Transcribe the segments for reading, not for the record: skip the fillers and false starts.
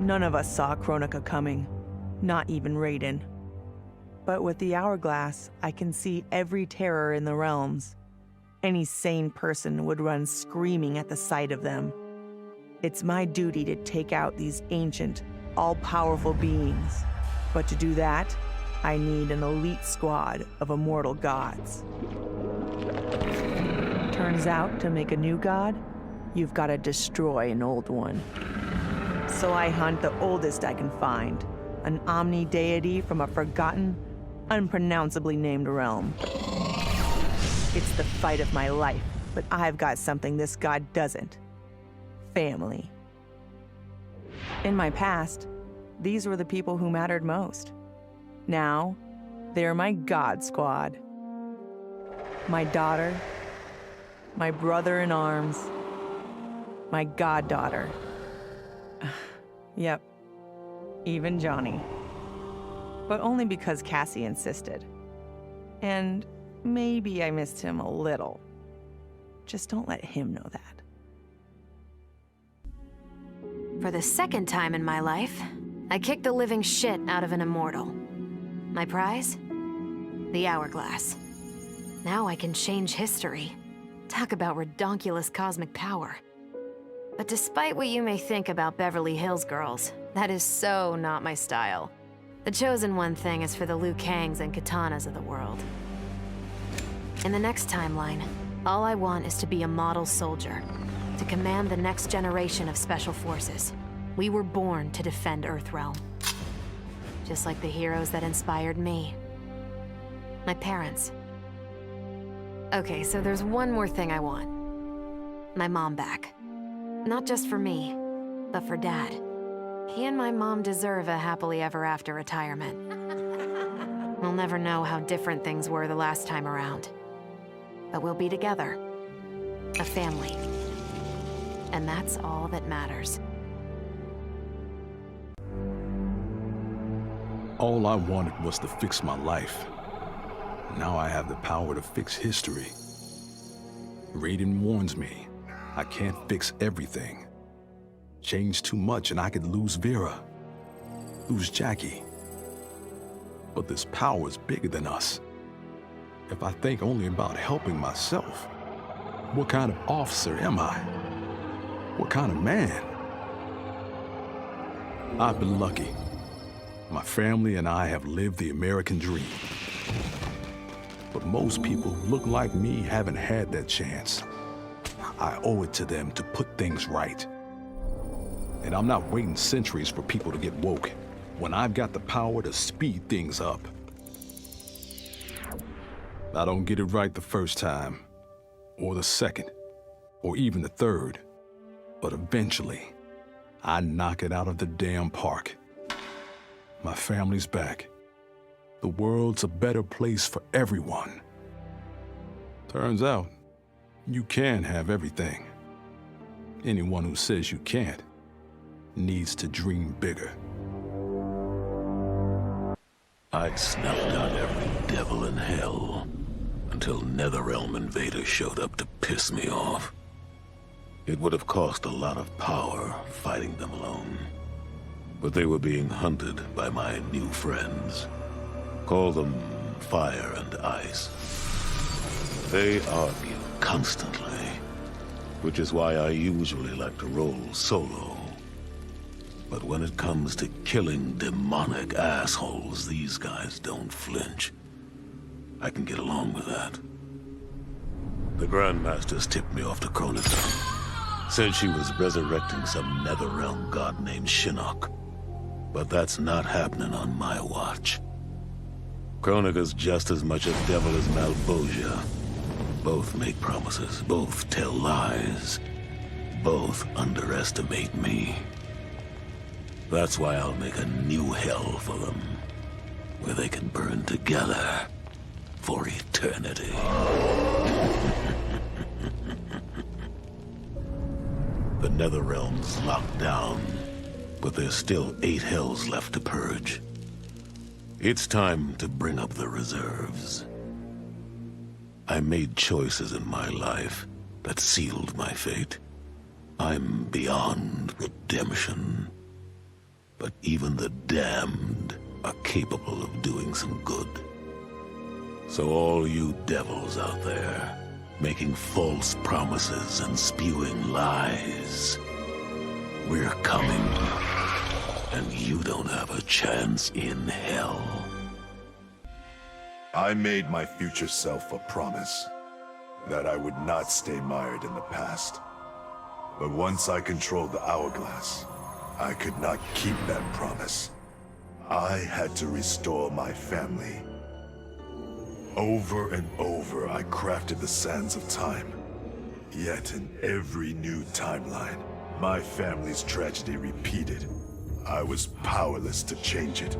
None of us saw Kronika coming, not even Raiden. But with the hourglass, I can see every terror in the realms. Any sane person would run screaming at the sight of them. It's my duty to take out these ancient, all-powerful beings. But to do that, I need an elite squad of immortal gods. Turns out, to make a new god, you've got to destroy an old one. So I hunt the oldest I can find, an Omni deity from a forgotten, unpronounceably named realm. It's the fight of my life, but I've got something this god doesn't. Family. In my past, these were the people who mattered most. Now, they're my god squad. My daughter, my brother in arms, my goddaughter. Yep, even Johnny. But only because Cassie insisted. And maybe I missed him a little. Just don't let him know that. For the second time in my life, I kicked the living shit out of an immortal. My prize? The hourglass. Now I can change history. Talk about redonkulous cosmic power. But despite what you may think about Beverly Hills girls, that is so not my style. The chosen one thing is for the Liu Kangs and Katanas of the world. In the next timeline, all I want is to be a model soldier, to command the next generation of special forces. We were born to defend Earthrealm. Just like the heroes that inspired me. My parents. Okay, so there's one more thing I want. My mom back. Not just for me, but for Dad. He and my mom deserve a happily ever after retirement. We'll never know how different things were the last time around. But we'll be together. A family. And that's all that matters. All I wanted was to fix my life. Now I have the power to fix history. Raiden warns me, I can't fix everything. Change too much and I could lose Vera, lose Jackie. But this power is bigger than us. If I think only about helping myself, what kind of officer am I? What kind of man? I've been lucky. My family and I have lived the American dream. But most people who look like me haven't had that chance. I owe it to them to put things right. And I'm not waiting centuries for people to get woke when I've got the power to speed things up. I don't get it right the first time, or the second, or even the third. But eventually, I knock it out of the damn park. My family's back. The world's a better place for everyone. Turns out, you can have everything. Anyone who says you can't needs to dream bigger. I'd snuffed out every devil in hell until Netherrealm invaders showed up to piss me off. It would have cost a lot of power fighting them alone. But they were being hunted by my new friends. Call them Fire and Ice. They argue constantly, which is why I usually like to roll solo. But when it comes to killing demonic assholes, these guys don't flinch. I can get along with that. The Grandmasters tipped me off to Kronika. Said she was resurrecting some Netherrealm god named Shinnok. But that's not happening on my watch. Kronika's just as much a devil as Malvosia. Both make promises, both tell lies. Both underestimate me. That's why I'll make a new hell for them, where they can burn together for eternity. The Netherrealm's locked down, but there's still 8 hells left to purge. It's time to bring up the reserves. I made choices in my life that sealed my fate. I'm beyond redemption. But even the damned are capable of doing some good. So all you devils out there, making false promises and spewing lies, we're coming, and you don't have a chance in hell. I made my future self a promise that I would not stay mired in the past. But once I controlled the hourglass, I could not keep that promise. I had to restore my family. Over and over, I crafted the sands of time. Yet in every new timeline, my family's tragedy repeated. I was powerless to change it.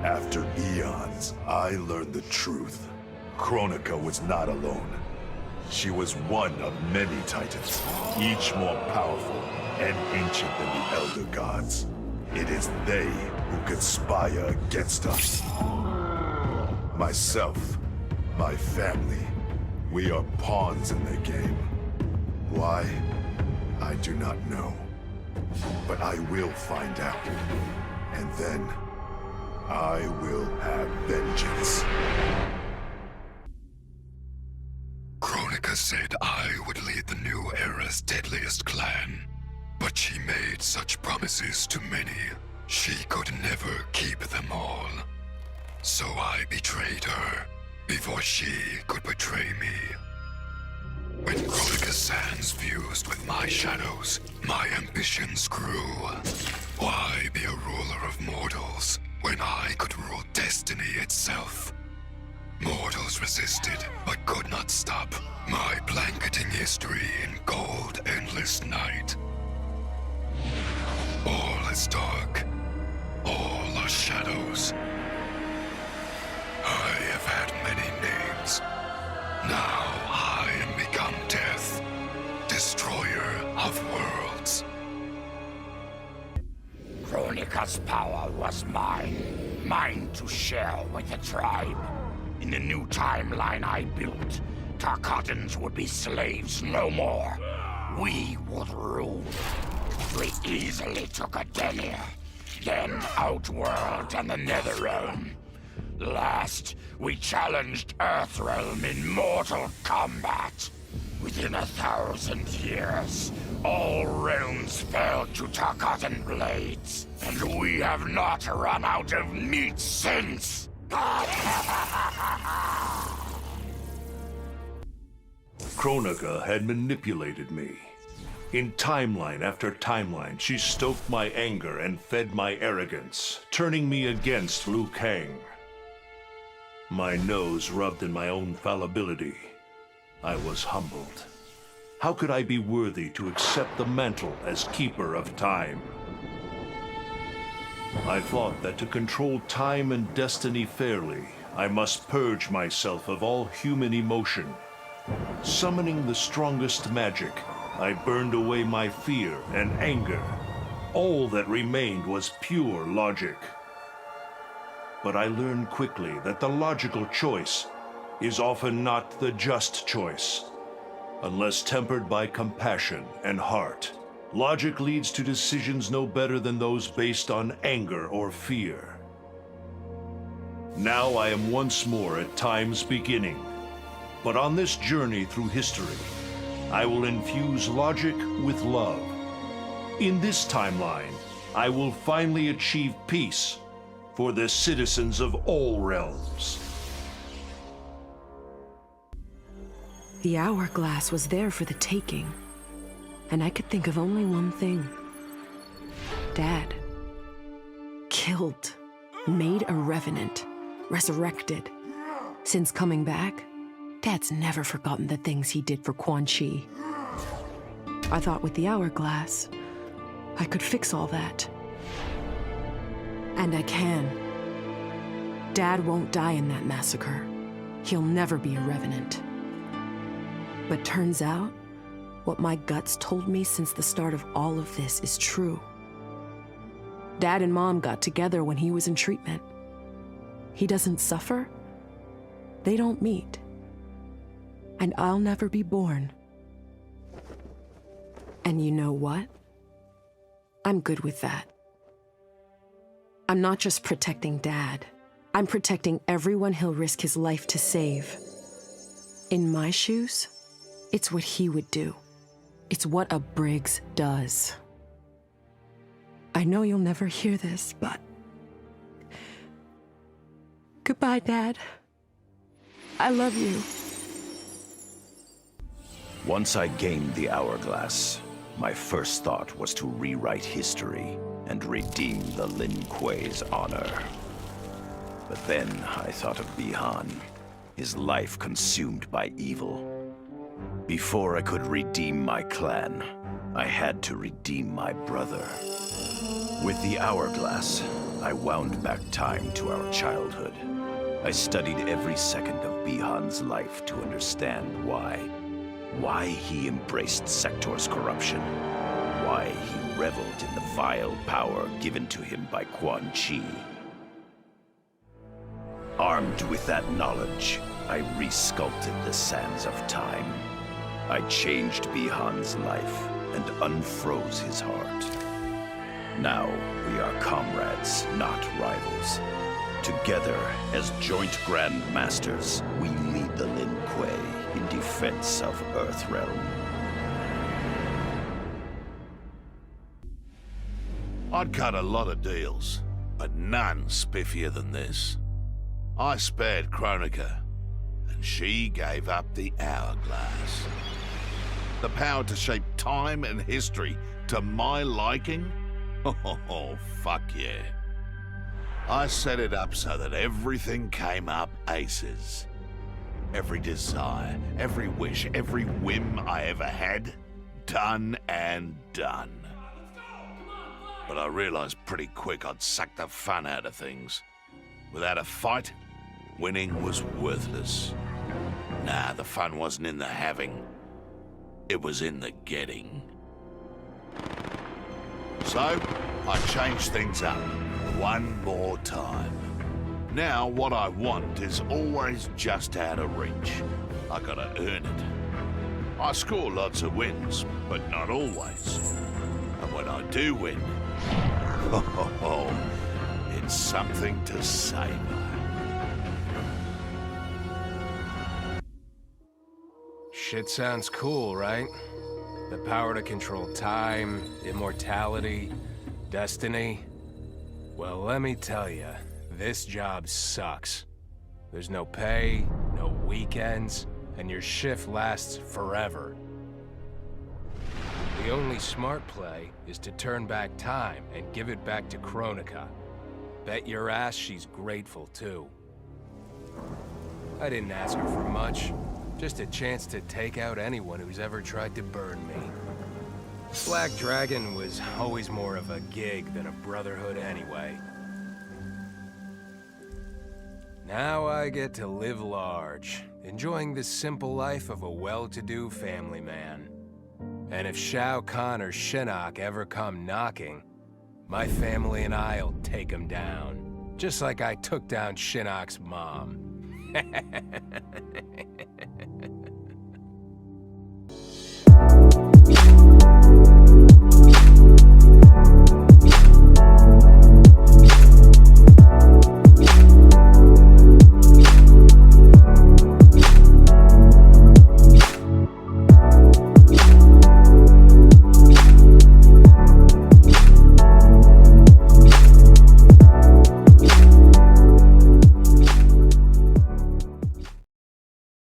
After eons, I learned the truth. Kronika was not alone. She was one of many titans, each more powerful and ancient than the Elder Gods. It is they who conspire against us. Myself, my family, we are pawns in their game. Why? I do not know. But I will find out. And then, I will have vengeance. Kronika said I would lead the new era's deadliest clan. But she made such promises to many, she could never keep them all. So I betrayed her, before she could betray me. When Kronika's sands fused with my shadows, my ambitions grew. Why be a ruler of mortals, when I could rule destiny itself? Mortals resisted, but could not stop my blanketing history in cold, endless night. All is dark. All are shadows. I have had many names. Now I am become death, destroyer of worlds. Kronika's power was mine. Mine to share with the tribe. In the new timeline I built, Tarkatans would be slaves no more. We would rule. We easily took Adelia, then Outworld and the Netherrealm. Last, we challenged Earthrealm in mortal combat. Within 1,000 years, all realms fell to Tarkatan blades, and we have not run out of meat since. Kronika had manipulated me. In timeline after timeline, she stoked my anger and fed my arrogance, turning me against Liu Kang. My nose rubbed in my own fallibility. I was humbled. How could I be worthy to accept the mantle as Keeper of Time? I thought that to control time and destiny fairly, I must purge myself of all human emotion. Summoning the strongest magic, I burned away my fear and anger. All that remained was pure logic. But I learned quickly that the logical choice is often not the just choice. Unless tempered by compassion and heart, logic leads to decisions no better than those based on anger or fear. Now I am once more at time's beginning. But on this journey through history, I will infuse logic with love. In this timeline, I will finally achieve peace for the citizens of all realms. The hourglass was there for the taking, and I could think of only one thing. Dad. Killed. Made a revenant. Resurrected. Since coming back, Dad's never forgotten the things he did for Quan Chi. I thought with the hourglass, I could fix all that. And I can. Dad won't die in that massacre. He'll never be a revenant. But turns out, what my guts told me since the start of all of this is true. Dad and Mom got together when he was in treatment. He doesn't suffer. They don't meet. And I'll never be born. And you know what? I'm good with that. I'm not just protecting Dad. I'm protecting everyone he'll risk his life to save. In my shoes, it's what he would do. It's what a Briggs does. I know you'll never hear this, but... Goodbye, Dad. I love you. Once I gained the Hourglass, my first thought was to rewrite history and redeem the Lin Kuei's honor. But then I thought of Bi-Han, his life consumed by evil. Before I could redeem my clan, I had to redeem my brother. With the Hourglass, I wound back time to our childhood. I studied every second of Bi-Han's life to understand why. Why he embraced Sector's corruption. Why he reveled in the vile power given to him by Quan Chi. Armed with that knowledge, I resculpted the sands of time. I changed Bi-Han's life and unfroze his heart. Now we are comrades, not rivals. Together, as joint Grand Masters, we lead the Lin Kuei in defense of Earthrealm. I'd cut a lot of deals, but none spiffier than this. I spared Kronika, and she gave up the Hourglass. The power to shape time and history to my liking? Oh, fuck yeah. I set it up so that everything came up aces. Every desire, every wish, every whim I ever had, done and done. But I realized pretty quick I'd suck the fun out of things. Without a fight, winning was worthless. Nah, the fun wasn't in the having. It was in the getting. So, I changed things up one more time. Now, what I want is always just out of reach. I gotta earn it. I score lots of wins, but not always. And when I do win, it's something to savor. Shit sounds cool, right? The power to control time, immortality, destiny. Well, let me tell you, this job sucks. There's no pay, no weekends, and your shift lasts forever. The only smart play is to turn back time and give it back to Kronika. Bet your ass she's grateful, too. I didn't ask her for much. Just a chance to take out anyone who's ever tried to burn me. Black Dragon was always more of a gig than a brotherhood anyway. Now I get to live large, enjoying the simple life of a well-to-do family man. And if Shao Kahn or Shinnok ever come knocking, my family and I'll take them down. Just like I took down Shinnok's mom.